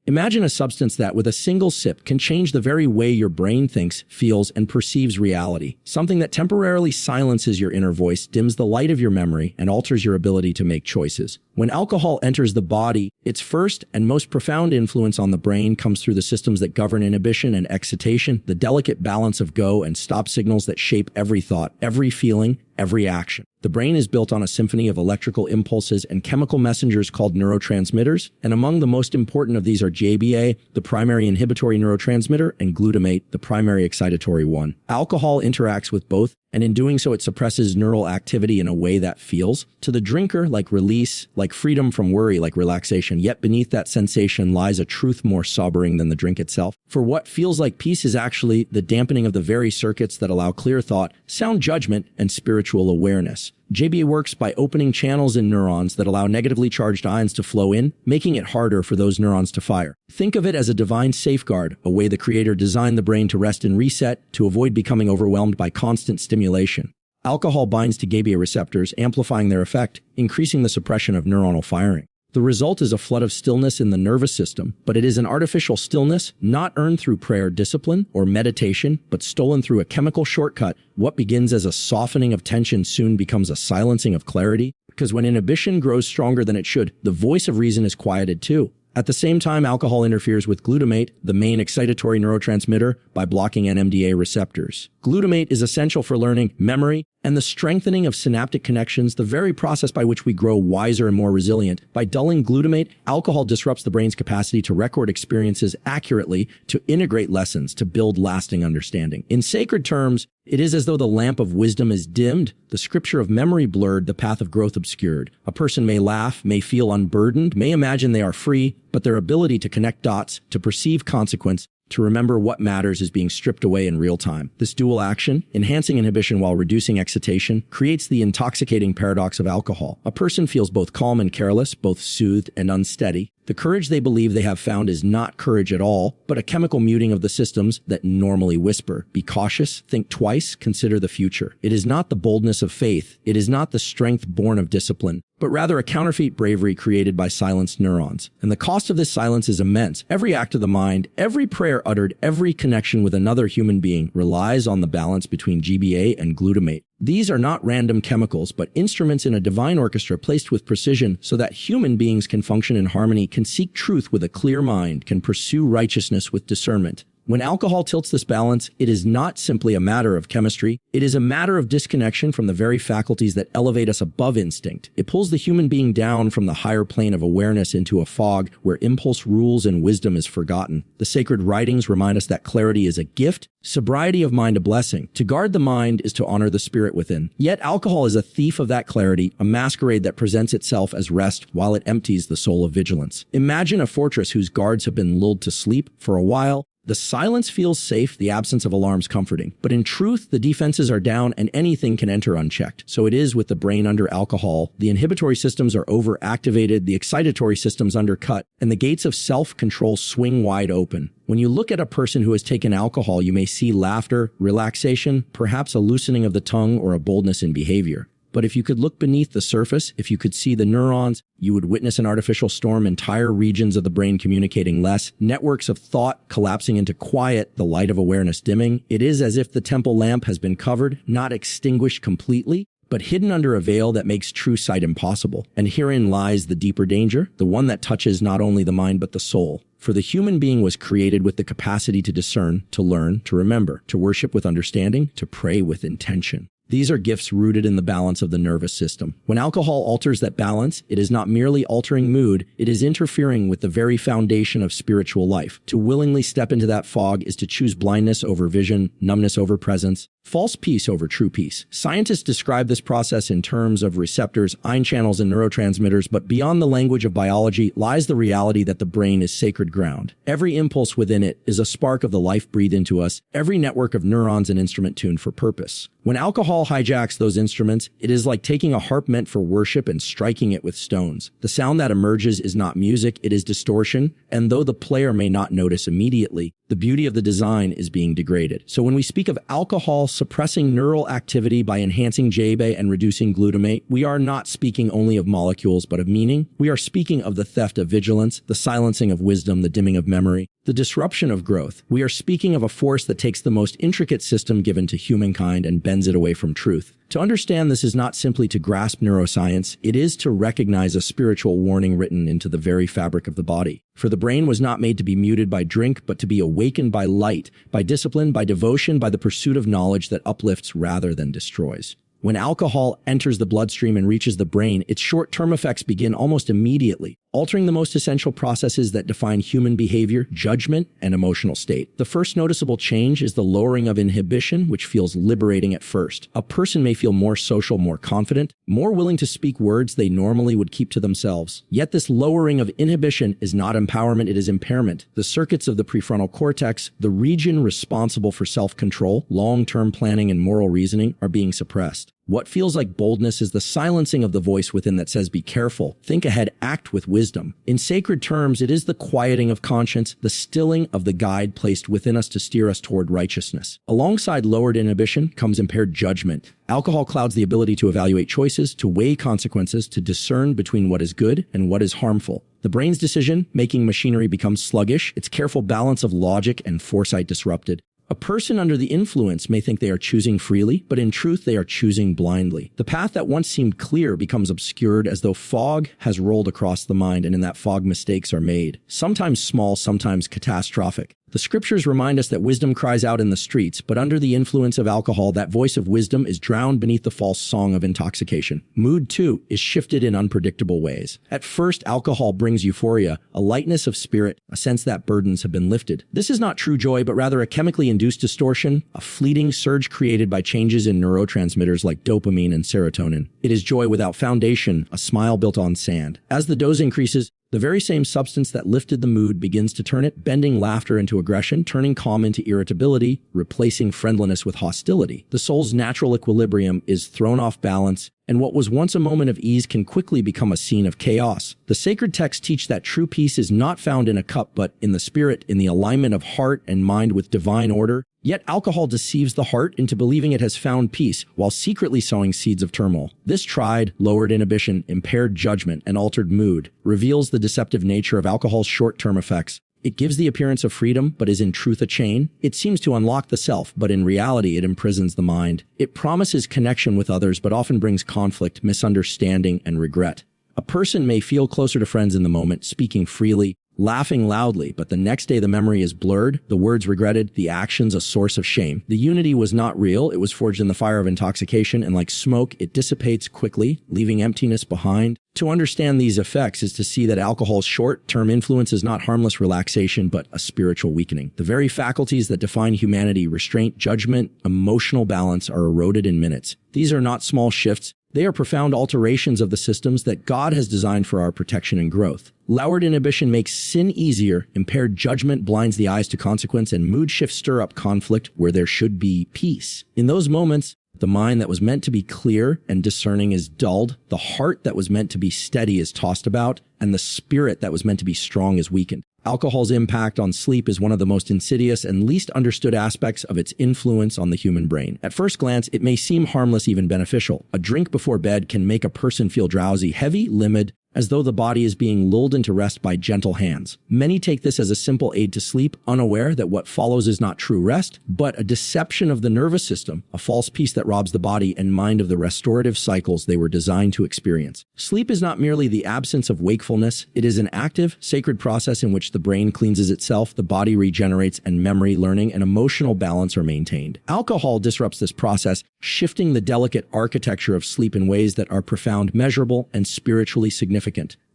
Imagine a substance that, with a single sip, can change the very way your brain thinks, feels, and perceives reality. Something that temporarily silences your inner voice, dims the light of your memory, and alters your ability to make choices. When alcohol enters the body, its first and most profound influence on the brain comes through the systems that govern inhibition and excitation, the delicate balance of go and stop signals that shape every thought, every feeling, every action. The brain is built on a symphony of electrical impulses and chemical messengers called neurotransmitters, and among the most important of these are GABA, the primary inhibitory neurotransmitter, and glutamate, the primary excitatory one. Alcohol interacts with both, and in doing so it suppresses neural activity in a way that feels, to the drinker, like release, like freedom from worry, like relaxation. Yet beneath that sensation lies a truth more sobering than the drink itself. For what feels like peace is actually the dampening of the very circuits that allow clear thought, sound judgment, and spiritual awareness. GABA works by opening channels in neurons that allow negatively charged ions to flow in, making it harder for those neurons to fire. Think of it as a divine safeguard, a way the creator designed the brain to rest and reset, to avoid becoming overwhelmed by constant stimulation. Alcohol binds to GABA receptors, amplifying their effect, increasing the suppression of neuronal firing. The result is a flood of stillness in the nervous system, but it is an artificial stillness not earned through prayer discipline or meditation, but stolen through a chemical shortcut. What begins as a softening of tension soon becomes a silencing of clarity, because when inhibition grows stronger than it should, the voice of reason is quieted too. At the same time, alcohol interferes with glutamate, the main excitatory neurotransmitter, by blocking NMDA receptors. Glutamate is essential for learning, memory, and the strengthening of synaptic connections, the very process by which we grow wiser and more resilient. By dulling glutamate, alcohol disrupts the brain's capacity to record experiences accurately, to integrate lessons, to build lasting understanding. In sacred terms, it is as though the lamp of wisdom is dimmed, the scripture of memory blurred, the path of growth obscured. A person may laugh, may feel unburdened, may imagine they are free, but their ability to connect dots, to perceive consequence, to remember what matters is being stripped away in real time. This dual action, enhancing inhibition while reducing excitation, creates the intoxicating paradox of alcohol. A person feels both calm and careless, both soothed and unsteady. The courage they believe they have found is not courage at all, but a chemical muting of the systems that normally whisper. Be cautious, think twice, consider the future. It is not the boldness of faith. It is not the strength born of discipline, but rather a counterfeit bravery created by silenced neurons. And the cost of this silence is immense. Every act of the mind, every prayer uttered, every connection with another human being relies on the balance between GABA and glutamate. These are not random chemicals, but instruments in a divine orchestra placed with precision so that human beings can function in harmony, can seek truth with a clear mind, can pursue righteousness with discernment. When alcohol tilts this balance, it is not simply a matter of chemistry. It is a matter of disconnection from the very faculties that elevate us above instinct. It pulls the human being down from the higher plane of awareness into a fog where impulse rules and wisdom is forgotten. The sacred writings remind us that clarity is a gift, sobriety of mind a blessing. To guard the mind is to honor the spirit within. Yet alcohol is a thief of that clarity, a masquerade that presents itself as rest while it empties the soul of vigilance. Imagine a fortress whose guards have been lulled to sleep for a while. The silence feels safe, the absence of alarms comforting. But in truth, the defenses are down and anything can enter unchecked. So it is with the brain under alcohol. The inhibitory systems are overactivated, the excitatory systems undercut, and the gates of self-control swing wide open. When you look at a person who has taken alcohol, you may see laughter, relaxation, perhaps a loosening of the tongue or a boldness in behavior. But if you could look beneath the surface, if you could see the neurons, you would witness an artificial storm, entire regions of the brain communicating less, networks of thought collapsing into quiet, the light of awareness dimming. It is as if the temple lamp has been covered, not extinguished completely, but hidden under a veil that makes true sight impossible. And herein lies the deeper danger, the one that touches not only the mind but the soul. For the human being was created with the capacity to discern, to learn, to remember, to worship with understanding, to pray with intention. These are gifts rooted in the balance of the nervous system. When alcohol alters that balance, it is not merely altering mood, it is interfering with the very foundation of spiritual life. To willingly step into that fog is to choose blindness over vision, numbness over presence, false peace over true peace. Scientists describe this process in terms of receptors, ion channels, and neurotransmitters, but beyond the language of biology lies the reality that the brain is sacred ground. Every impulse within it is a spark of the life breathed into us, every network of neurons an instrument tuned for purpose. When alcohol Alcohol hijacks those instruments. It is like taking a harp meant for worship and striking it with stones. The sound that emerges is not music, it is distortion, and though the player may not notice immediately, the beauty of the design is being degraded. So when we speak of alcohol suppressing neural activity by enhancing GABA and reducing glutamate, we are not speaking only of molecules but of meaning. We are speaking of the theft of vigilance, the silencing of wisdom, the dimming of memory, the disruption of growth. We are speaking of a force that takes the most intricate system given to humankind and bends it away from truth. To understand this is not simply to grasp neuroscience, it is to recognize a spiritual warning written into the very fabric of the body. For the brain was not made to be muted by drink, but to be awakened by light, by discipline, by devotion, by the pursuit of knowledge that uplifts rather than destroys. When alcohol enters the bloodstream and reaches the brain, its short-term effects begin almost immediately, altering the most essential processes that define human behavior, judgment, and emotional state. The first noticeable change is the lowering of inhibition, which feels liberating at first. A person may feel more social, more confident, more willing to speak words they normally would keep to themselves. Yet this lowering of inhibition is not empowerment, it is impairment. The circuits of the prefrontal cortex, the region responsible for self-control, long-term planning, and moral reasoning, are being suppressed. What feels like boldness is the silencing of the voice within that says, be careful, think ahead, act with wisdom. In sacred terms, it is the quieting of conscience, the stilling of the guide placed within us to steer us toward righteousness. Alongside lowered inhibition comes impaired judgment. Alcohol clouds the ability to evaluate choices, to weigh consequences, to discern between what is good and what is harmful. The brain's decision-making machinery becomes sluggish, its careful balance of logic and foresight disrupted. A person under the influence may think they are choosing freely, but in truth they are choosing blindly. The path that once seemed clear becomes obscured as though fog has rolled across the mind, and in that fog mistakes are made. Sometimes small, sometimes catastrophic. The scriptures remind us that wisdom cries out in the streets, but under the influence of alcohol, that voice of wisdom is drowned beneath the false song of intoxication. Mood, too, is shifted in unpredictable ways. At first, alcohol brings euphoria, a lightness of spirit, a sense that burdens have been lifted. This is not true joy, but rather a chemically induced distortion, a fleeting surge created by changes in neurotransmitters like dopamine and serotonin. It is joy without foundation, a smile built on sand. As the dose increases, the very same substance that lifted the mood begins to turn it, bending laughter into aggression, turning calm into irritability, replacing friendliness with hostility. The soul's natural equilibrium is thrown off balance, and what was once a moment of ease can quickly become a scene of chaos. The sacred texts teach that true peace is not found in a cup, but in the spirit, in the alignment of heart and mind with divine order. Yet alcohol deceives the heart into believing it has found peace, while secretly sowing seeds of turmoil. This tried, lowered inhibition, impaired judgment, and altered mood reveals the deceptive nature of alcohol's short-term effects. It gives the appearance of freedom, but is in truth a chain. It seems to unlock the self, but in reality it imprisons the mind. It promises connection with others, but often brings conflict, misunderstanding, and regret. A person may feel closer to friends in the moment, speaking freely, laughing loudly, but the next day the memory is blurred, the words regretted, the actions a source of shame. The unity was not real, it was forged in the fire of intoxication, and like smoke, it dissipates quickly, leaving emptiness behind. To understand these effects is to see that alcohol's short-term influence is not harmless relaxation, but a spiritual weakening. The very faculties that define humanity, restraint, judgment, emotional balance, are eroded in minutes. These are not small shifts. They are profound alterations of the systems that God has designed for our protection and growth. Lowered inhibition makes sin easier, impaired judgment blinds the eyes to consequence, and mood shifts stir up conflict where there should be peace. In those moments, the mind that was meant to be clear and discerning is dulled, the heart that was meant to be steady is tossed about, and the spirit that was meant to be strong is weakened. Alcohol's impact on sleep is one of the most insidious and least understood aspects of its influence on the human brain. At first glance, it may seem harmless, even beneficial. A drink before bed can make a person feel drowsy, heavy, limbed, as though the body is being lulled into rest by gentle hands. Many take this as a simple aid to sleep, unaware that what follows is not true rest, but a deception of the nervous system, a false peace that robs the body and mind of the restorative cycles they were designed to experience. Sleep is not merely the absence of wakefulness, it is an active, sacred process in which the brain cleanses itself, the body regenerates, and memory, learning, and emotional balance are maintained. Alcohol disrupts this process, shifting the delicate architecture of sleep in ways that are profound, measurable, and spiritually significant.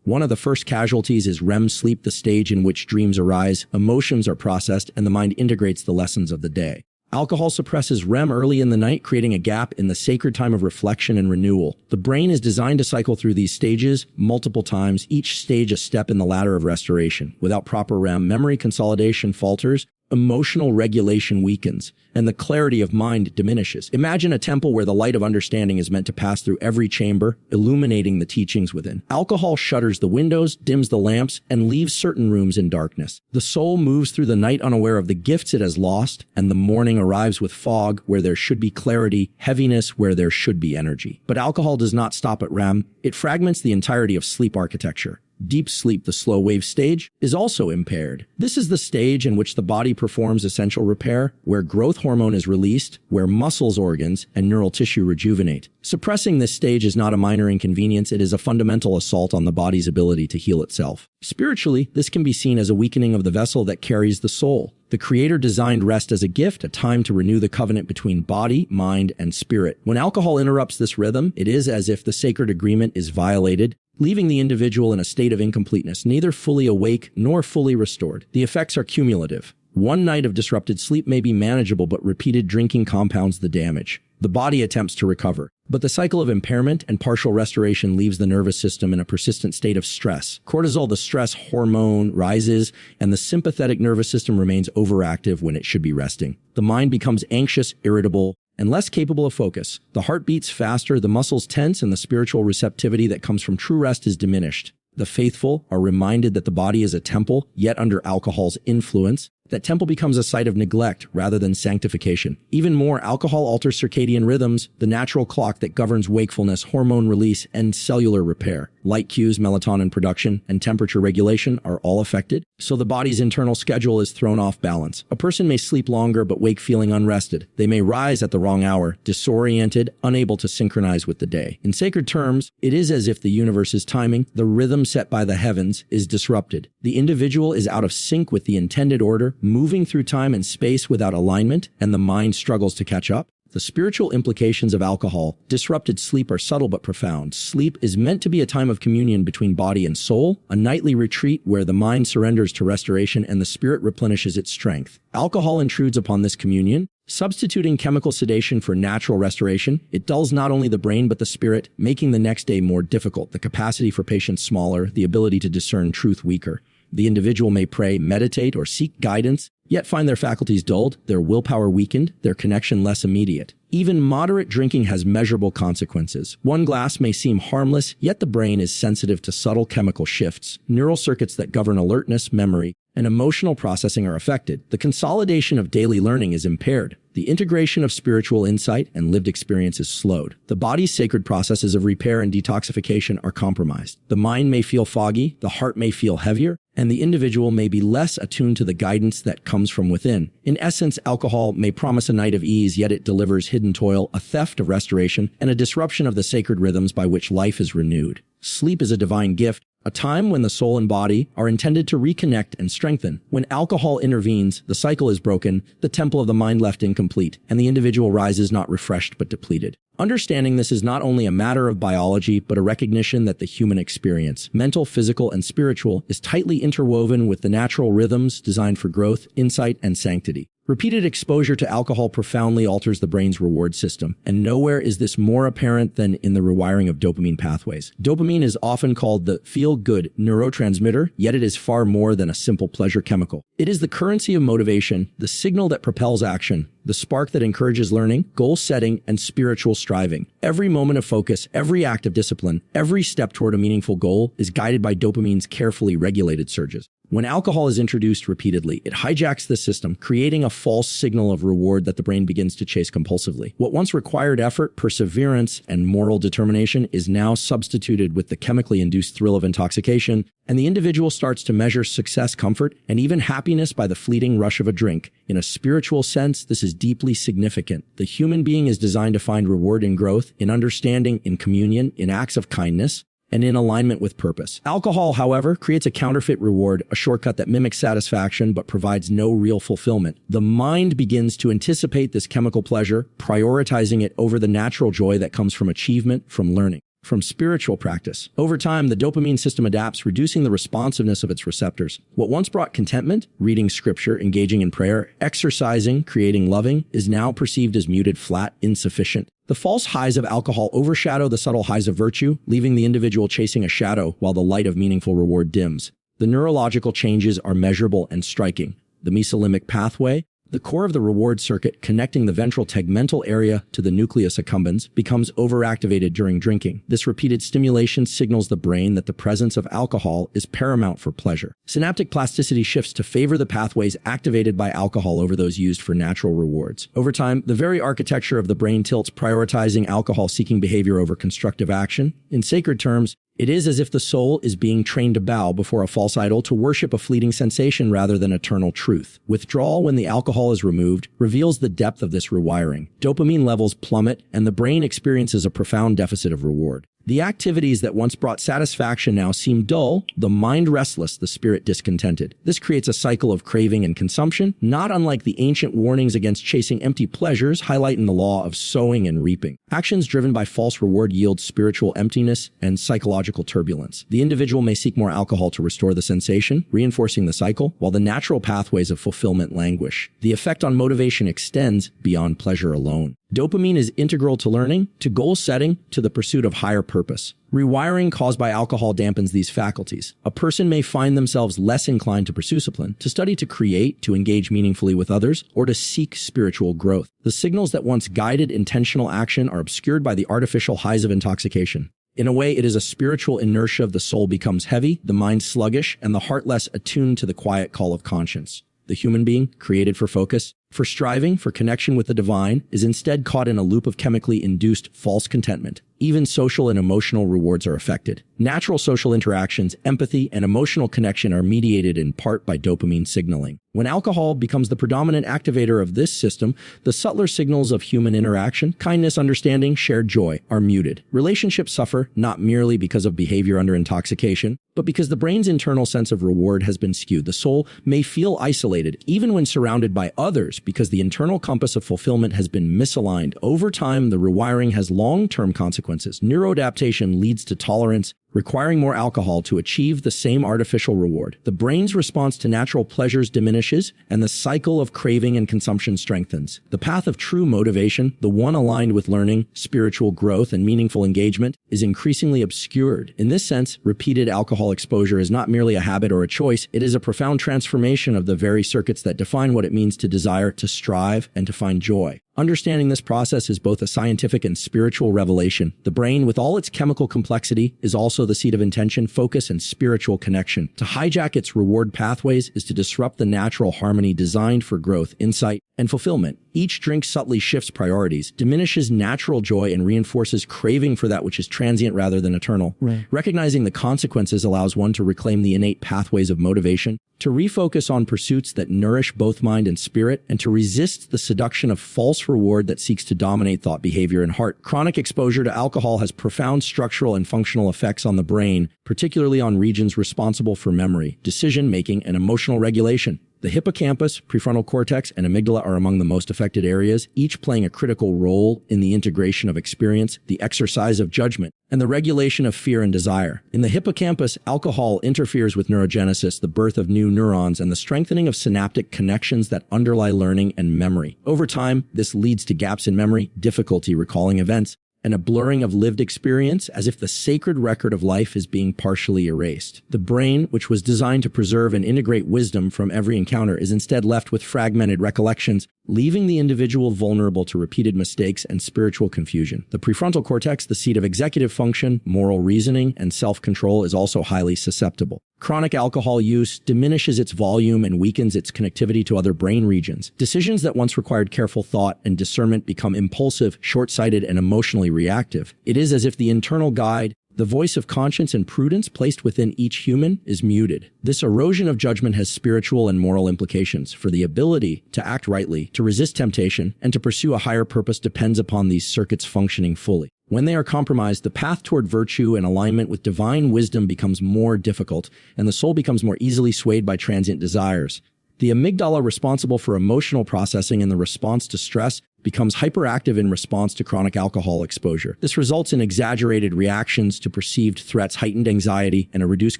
One of the first casualties is REM sleep, the stage in which dreams arise, emotions are processed, and the mind integrates the lessons of the day. Alcohol suppresses REM early in the night, creating a gap in the sacred time of reflection and renewal. The brain is designed to cycle through these stages multiple times, each stage a step in the ladder of restoration. Without proper REM, memory consolidation falters, Emotional regulation weakens, and the clarity of mind diminishes. Imagine a temple where the light of understanding is meant to pass through every chamber, illuminating the teachings within. Alcohol shutters the windows, dims the lamps, and leaves certain rooms in darkness. The soul moves through the night unaware of the gifts it has lost, and the morning arrives with fog where there should be clarity, heaviness where there should be energy. But alcohol does not stop at REM. It fragments the entirety of sleep architecture. Deep sleep, the slow wave stage, is also impaired. This is the stage in which the body performs essential repair, where growth hormone is released, where muscles, organs, and neural tissue rejuvenate. Suppressing this stage is not a minor inconvenience, it is a fundamental assault on the body's ability to heal itself. Spiritually, this can be seen as a weakening of the vessel that carries the soul. The Creator designed rest as a gift, a time to renew the covenant between body, mind, and spirit. When alcohol interrupts this rhythm, it is as if the sacred agreement is violated, leaving the individual in a state of incompleteness, neither fully awake nor fully restored. The effects are cumulative. One night of disrupted sleep may be manageable, but repeated drinking compounds the damage. The body attempts to recover, but the cycle of impairment and partial restoration leaves the nervous system in a persistent state of stress. Cortisol, the stress hormone, rises, and the sympathetic nervous system remains overactive when it should be resting. The mind becomes anxious, irritable, and less capable of focus. The heart beats faster, the muscles tense, and the spiritual receptivity that comes from true rest is diminished. The faithful are reminded that the body is a temple, yet under alcohol's influence. That temple becomes a site of neglect rather than sanctification. Even more, alcohol alters circadian rhythms, the natural clock that governs wakefulness, hormone release, and cellular repair. Light cues, melatonin production, and temperature regulation are all affected, so the body's internal schedule is thrown off balance. A person may sleep longer but wake feeling unrested. They may rise at the wrong hour, disoriented, unable to synchronize with the day. In sacred terms, it is as if the universe's timing, the rhythm set by the heavens, is disrupted. The individual is out of sync with the intended order, moving through time and space without alignment, and the mind struggles to catch up. The spiritual implications of alcohol, disrupted sleep, are subtle but profound. Sleep is meant to be a time of communion between body and soul, a nightly retreat where the mind surrenders to restoration and the spirit replenishes its strength. Alcohol intrudes upon this communion, substituting chemical sedation for natural restoration. It dulls not only the brain but the spirit, making the next day more difficult, the capacity for patience smaller, the ability to discern truth weaker. The individual may pray, meditate, or seek guidance, yet find their faculties dulled, their willpower weakened, their connection less immediate. Even moderate drinking has measurable consequences. One glass may seem harmless, yet the brain is sensitive to subtle chemical shifts. Neural circuits that govern alertness, memory, and emotional processing are affected. The consolidation of daily learning is impaired. The integration of spiritual insight and lived experience is slowed. The body's sacred processes of repair and detoxification are compromised. The mind may feel foggy, the heart may feel heavier, and the individual may be less attuned to the guidance that comes from within. In essence, alcohol may promise a night of ease, yet it delivers hidden toil, a theft of restoration, and a disruption of the sacred rhythms by which life is renewed. Sleep is a divine gift, a time when the soul and body are intended to reconnect and strengthen. When alcohol intervenes, the cycle is broken, the temple of the mind left incomplete, and the individual rises not refreshed but depleted. Understanding this is not only a matter of biology, but a recognition that the human experience, mental, physical, and spiritual, is tightly interwoven with the natural rhythms designed for growth, insight, and sanctity. Repeated exposure to alcohol profoundly alters the brain's reward system, and nowhere is this more apparent than in the rewiring of dopamine pathways. Dopamine is often called the feel-good neurotransmitter, yet it is far more than a simple pleasure chemical. It is the currency of motivation, the signal that propels action, the spark that encourages learning, goal setting, and spiritual striving. Every moment of focus, every act of discipline, every step toward a meaningful goal is guided by dopamine's carefully regulated surges. When alcohol is introduced repeatedly, it hijacks the system, creating a false signal of reward that the brain begins to chase compulsively. What once required effort, perseverance, and moral determination is now substituted with the chemically induced thrill of intoxication, and the individual starts to measure success, comfort, and even happiness by the fleeting rush of a drink. In a spiritual sense, this is deeply significant. The human being is designed to find reward in growth, in understanding, in communion, in acts of kindness, and in alignment with purpose. Alcohol, however, creates a counterfeit reward, a shortcut that mimics satisfaction but provides no real fulfillment. The mind begins to anticipate this chemical pleasure, prioritizing it over the natural joy that comes from achievement, from learning, from spiritual practice. Over time, the dopamine system adapts, reducing the responsiveness of its receptors. What once brought contentment, reading scripture, engaging in prayer, exercising, creating, loving, is now perceived as muted, flat, insufficient. The false highs of alcohol overshadow the subtle highs of virtue, leaving the individual chasing a shadow while the light of meaningful reward dims. The neurological changes are measurable and striking. the mesolimbic pathway, the core of the reward circuit connecting the ventral tegmental area to the nucleus accumbens, becomes overactivated during drinking. This repeated stimulation signals the brain that the presence of alcohol is paramount for pleasure. Synaptic plasticity shifts to favor the pathways activated by alcohol over those used for natural rewards. Over time, the very architecture of the brain tilts, prioritizing alcohol-seeking behavior over constructive action. In sacred terms, it is as if the soul is being trained to bow before a false idol, to worship a fleeting sensation rather than eternal truth. Withdrawal when the alcohol is removed reveals the depth of this rewiring. Dopamine levels plummet, and the brain experiences a profound deficit of reward. The activities that once brought satisfaction now seem dull, the mind restless, the spirit discontented. This creates a cycle of craving and consumption, not unlike the ancient warnings against chasing empty pleasures highlighting the law of sowing and reaping. Actions driven by false reward yield spiritual emptiness and psychological turbulence. The individual may seek more alcohol to restore the sensation, reinforcing the cycle, while the natural pathways of fulfillment languish. The effect on motivation extends beyond pleasure alone. Dopamine is integral to learning, to goal setting, to the pursuit of higher purpose. Rewiring caused by alcohol dampens these faculties. A person may find themselves less inclined to pursue discipline, to study, to create, to engage meaningfully with others, or to seek spiritual growth. The signals that once guided intentional action are obscured by the artificial highs of intoxication. In a way, it is a spiritual inertia of the soul becomes heavy, the mind sluggish, and the heart less attuned to the quiet call of conscience. The human being, created for focus, for striving, for connection with the divine, is instead caught in a loop of chemically induced false contentment. Even social and emotional rewards are affected. Natural social interactions, empathy, and emotional connection are mediated in part by dopamine signaling. When alcohol becomes the predominant activator of this system, the subtler signals of human interaction, kindness, understanding, shared joy, are muted. Relationships suffer not merely because of behavior under intoxication, but because the brain's internal sense of reward has been skewed. The soul may feel isolated, even when surrounded by others, because the internal compass of fulfillment has been misaligned. Over time, the rewiring has long-term consequences. Neuroadaptation leads to tolerance, requiring more alcohol to achieve the same artificial reward. The brain's response to natural pleasures diminishes, and the cycle of craving and consumption strengthens. The path of true motivation, the one aligned with learning, spiritual growth, and meaningful engagement, is increasingly obscured. In this sense, repeated alcohol exposure is not merely a habit or a choice, it is a profound transformation of the very circuits that define what it means to desire, to strive, and to find joy. Understanding this process is both a scientific and spiritual revelation. The brain, with all its chemical complexity, is also the seat of intention, focus, and spiritual connection. To hijack its reward pathways is to disrupt the natural harmony designed for growth, insight, and fulfillment. Each drink subtly shifts priorities, diminishes natural joy, and reinforces craving for that which is transient rather than eternal. Right. Recognizing the consequences allows one to reclaim the innate pathways of motivation, to refocus on pursuits that nourish both mind and spirit, and to resist the seduction of false reward that seeks to dominate thought, behavior, and heart. Chronic exposure to alcohol has profound structural and functional effects on the brain, particularly on regions responsible for memory, decision-making, and emotional regulation. The hippocampus, prefrontal cortex, and amygdala are among the most affected areas, each playing a critical role in the integration of experience, the exercise of judgment, and the regulation of fear and desire. In the hippocampus, alcohol interferes with neurogenesis, the birth of new neurons, and the strengthening of synaptic connections that underlie learning and memory. Over time, this leads to gaps in memory, difficulty recalling events, and a blurring of lived experience, as if the sacred record of life is being partially erased. The brain, which was designed to preserve and integrate wisdom from every encounter, is instead left with fragmented recollections, leaving the individual vulnerable to repeated mistakes and spiritual confusion. The prefrontal cortex, the seat of executive function, moral reasoning, and self-control, is also highly susceptible. Chronic alcohol use diminishes its volume and weakens its connectivity to other brain regions. Decisions that once required careful thought and discernment become impulsive, short-sighted, and emotionally reactive. It is as if the internal guide, the voice of conscience and prudence placed within each human, is muted. This erosion of judgment has spiritual and moral implications, for the ability to act rightly, to resist temptation, and to pursue a higher purpose depends upon these circuits functioning fully. When they are compromised, the path toward virtue and alignment with divine wisdom becomes more difficult, and the soul becomes more easily swayed by transient desires. The amygdala, responsible for emotional processing and the response to stress, becomes hyperactive in response to chronic alcohol exposure. This results in exaggerated reactions to perceived threats, heightened anxiety, and a reduced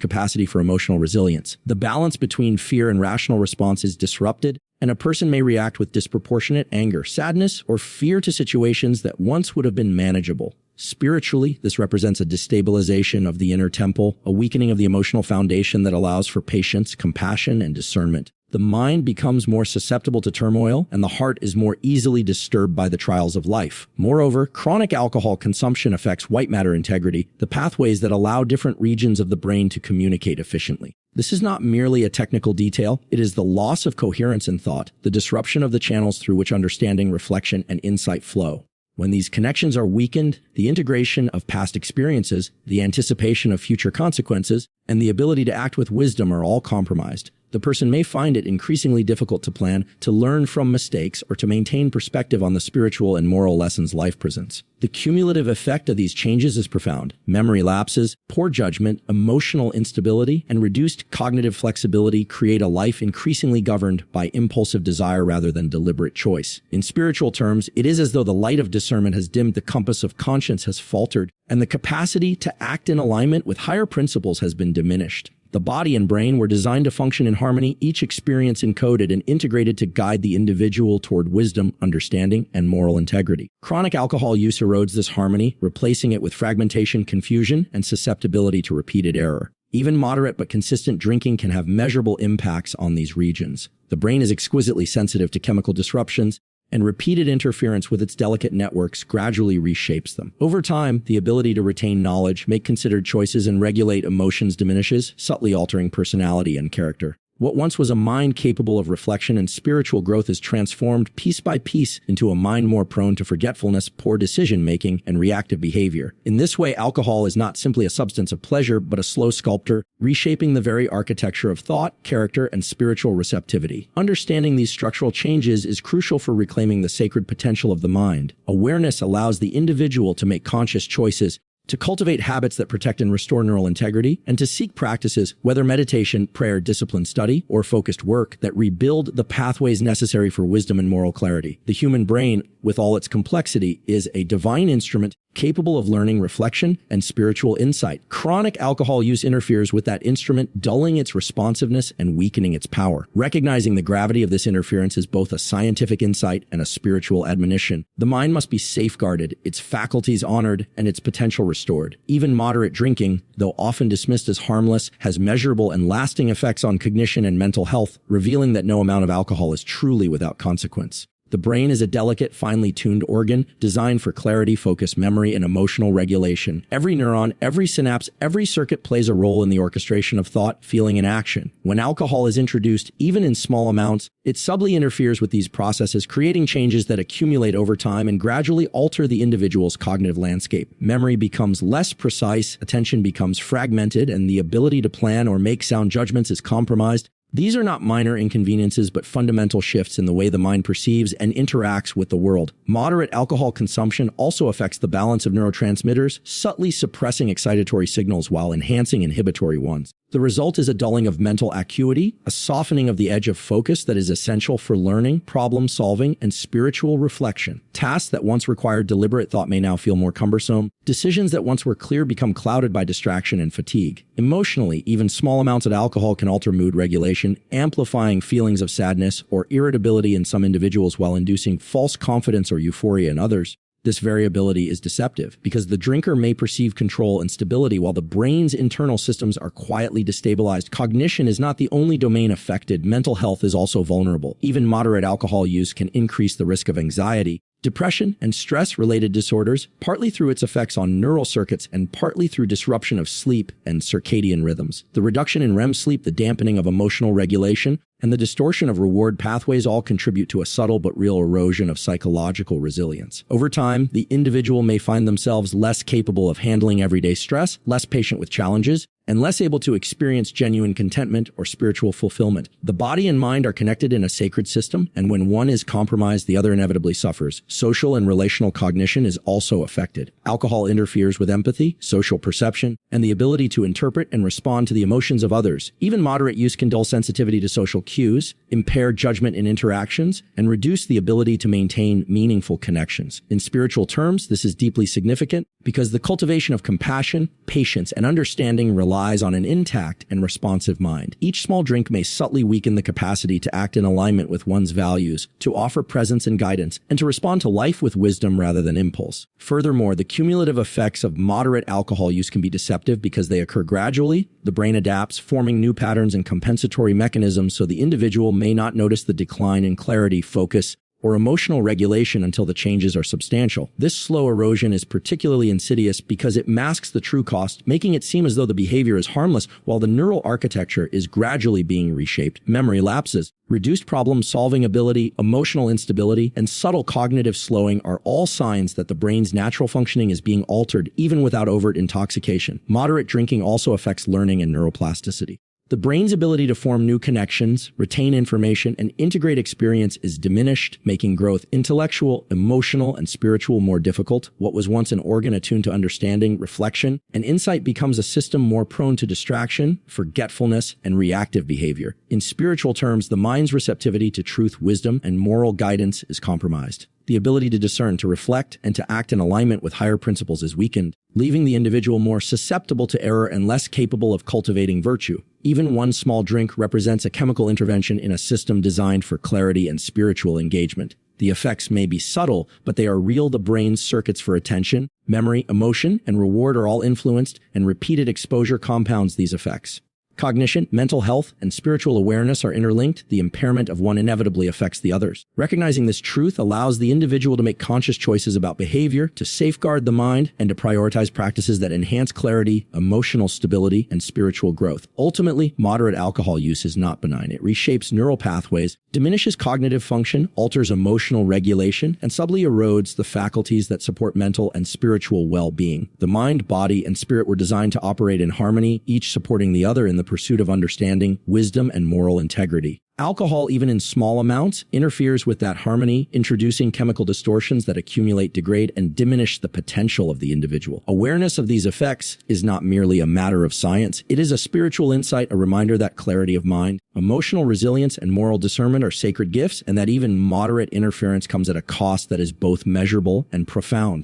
capacity for emotional resilience. The balance between fear and rational response is disrupted, and a person may react with disproportionate anger, sadness, or fear to situations that once would have been manageable. Spiritually, this represents a destabilization of the inner temple, a weakening of the emotional foundation that allows for patience, compassion, and discernment. the mind becomes more susceptible to turmoil, and the heart is more easily disturbed by the trials of life. Moreover, chronic alcohol consumption affects white matter integrity, the pathways that allow different regions of the brain to communicate efficiently. This is not merely a technical detail, it is the loss of coherence in thought, the disruption of the channels through which understanding, reflection, and insight flow. When these connections are weakened, the integration of past experiences, the anticipation of future consequences, and the ability to act with wisdom are all compromised. The person may find it increasingly difficult to plan, to learn from mistakes, or to maintain perspective on the spiritual and moral lessons life presents. The cumulative effect of these changes is profound. Memory lapses, poor judgment, emotional instability, and reduced cognitive flexibility create a life increasingly governed by impulsive desire rather than deliberate choice. In spiritual terms, it is as though the light of discernment has dimmed, the compass of conscience has faltered, and the capacity to act in alignment with higher principles has been diminished. The body and brain were designed to function in harmony, each experience encoded and integrated to guide the individual toward wisdom, understanding, and moral integrity. Chronic alcohol use erodes this harmony, replacing it with fragmentation, confusion, and susceptibility to repeated error. Even moderate but consistent drinking can have measurable impacts on these regions. The brain is exquisitely sensitive to chemical disruptions, and repeated interference with its delicate networks gradually reshapes them. Over time, the ability to retain knowledge, make considered choices, and regulate emotions diminishes, subtly altering personality and character. What once was a mind capable of reflection and spiritual growth is transformed piece by piece into a mind more prone to forgetfulness, poor decision-making, and reactive behavior. In this way, alcohol is not simply a substance of pleasure, but a slow sculptor, reshaping the very architecture of thought, character, and spiritual receptivity. Understanding these structural changes is crucial for reclaiming the sacred potential of the mind. Awareness allows the individual to make conscious choices, to cultivate habits that protect and restore neural integrity, and to seek practices, whether meditation, prayer, disciplined study, or focused work, that rebuild the pathways necessary for wisdom and moral clarity. The human brain, with all its complexity, is a divine instrument capable of learning, reflection, and spiritual insight. Chronic alcohol use interferes with that instrument, dulling its responsiveness and weakening its power. Recognizing the gravity of this interference is both a scientific insight and a spiritual admonition. The mind must be safeguarded, its faculties honored, and its potential restored. Even moderate drinking, though often dismissed as harmless, has measurable and lasting effects on cognition and mental health, revealing that no amount of alcohol is truly without consequence. The brain is a delicate, finely tuned organ designed for clarity, focus, memory, and emotional regulation. Every neuron, every synapse, every circuit plays a role in the orchestration of thought, feeling, and action. When alcohol is introduced, even in small amounts, it subtly interferes with these processes, creating changes that accumulate over time and gradually alter the individual's cognitive landscape. Memory becomes less precise, attention becomes fragmented, and the ability to plan or make sound judgments is compromised. These are not minor inconveniences, but fundamental shifts in the way the mind perceives and interacts with the world. Moderate alcohol consumption also affects the balance of neurotransmitters, subtly suppressing excitatory signals while enhancing inhibitory ones. The result is a dulling of mental acuity, a softening of the edge of focus that is essential for learning, problem solving, and spiritual reflection. Tasks that once required deliberate thought may now feel more cumbersome. Decisions that once were clear become clouded by distraction and fatigue. Emotionally, even small amounts of alcohol can alter mood regulation, amplifying feelings of sadness or irritability in some individuals while inducing false confidence or euphoria in others. This variability is deceptive because the drinker may perceive control and stability while the brain's internal systems are quietly destabilized. Cognition is not the only domain affected. Mental health is also vulnerable. Even moderate alcohol use can increase the risk of anxiety, depression, and stress-related disorders, partly through its effects on neural circuits and partly through disruption of sleep and circadian rhythms. The reduction in REM sleep, the dampening of emotional regulation, and the distortion of reward pathways all contribute to a subtle but real erosion of psychological resilience. Over time, the individual may find themselves less capable of handling everyday stress, less patient with challenges, and less able to experience genuine contentment or spiritual fulfillment. The body and mind are connected in a sacred system, and when one is compromised, the other inevitably suffers. Social and relational cognition is also affected. Alcohol interferes with empathy, social perception, and the ability to interpret and respond to the emotions of others. Even moderate use can dull sensitivity to social cues, impair judgment in interactions, and reduce the ability to maintain meaningful connections. In spiritual terms, this is deeply significant because the cultivation of compassion, patience, and understanding relies relies on an intact and responsive mind. Each small drink may subtly weaken the capacity to act in alignment with one's values, to offer presence and guidance, and to respond to life with wisdom rather than impulse. Furthermore, the cumulative effects of moderate alcohol use can be deceptive because they occur gradually. The brain adapts, forming new patterns and compensatory mechanisms, so the individual may not notice the decline in clarity, focus, or emotional regulation until the changes are substantial. This slow erosion is particularly insidious because it masks the true cost, making it seem as though the behavior is harmless while the neural architecture is gradually being reshaped. Memory lapses, reduced problem-solving ability, emotional instability, and subtle cognitive slowing are all signs that the brain's natural functioning is being altered even without overt intoxication. Moderate drinking also affects learning and neuroplasticity. The brain's ability to form new connections, retain information, and integrate experience is diminished, making growth intellectual, emotional, and spiritual more difficult. What was once an organ attuned to understanding, reflection, and insight becomes a system more prone to distraction, forgetfulness, and reactive behavior. In spiritual terms, the mind's receptivity to truth, wisdom, and moral guidance is compromised. The ability to discern, to reflect, and to act in alignment with higher principles is weakened, leaving the individual more susceptible to error and less capable of cultivating virtue. Even one small drink represents a chemical intervention in a system designed for clarity and spiritual engagement. The effects may be subtle, but they are real. The brain's circuits for attention, memory, emotion, and reward are all influenced, and repeated exposure compounds these effects. Cognition, mental health, and spiritual awareness are interlinked. The impairment of one inevitably affects the others. Recognizing this truth allows the individual to make conscious choices about behavior, to safeguard the mind, and to prioritize practices that enhance clarity, emotional stability, and spiritual growth. Ultimately, moderate alcohol use is not benign. It reshapes neural pathways, diminishes cognitive function, alters emotional regulation, and subtly erodes the faculties that support mental and spiritual well-being. The mind, body, and spirit were designed to operate in harmony, each supporting the other in the pursuit of understanding, wisdom, and moral integrity. Alcohol, even in small amounts, interferes with that harmony, introducing chemical distortions that accumulate, degrade, and diminish the potential of the individual. Awareness of these effects is not merely a matter of science. It is a spiritual insight, a reminder that clarity of mind, emotional resilience, and moral discernment are sacred gifts, and that even moderate interference comes at a cost that is both measurable and profound.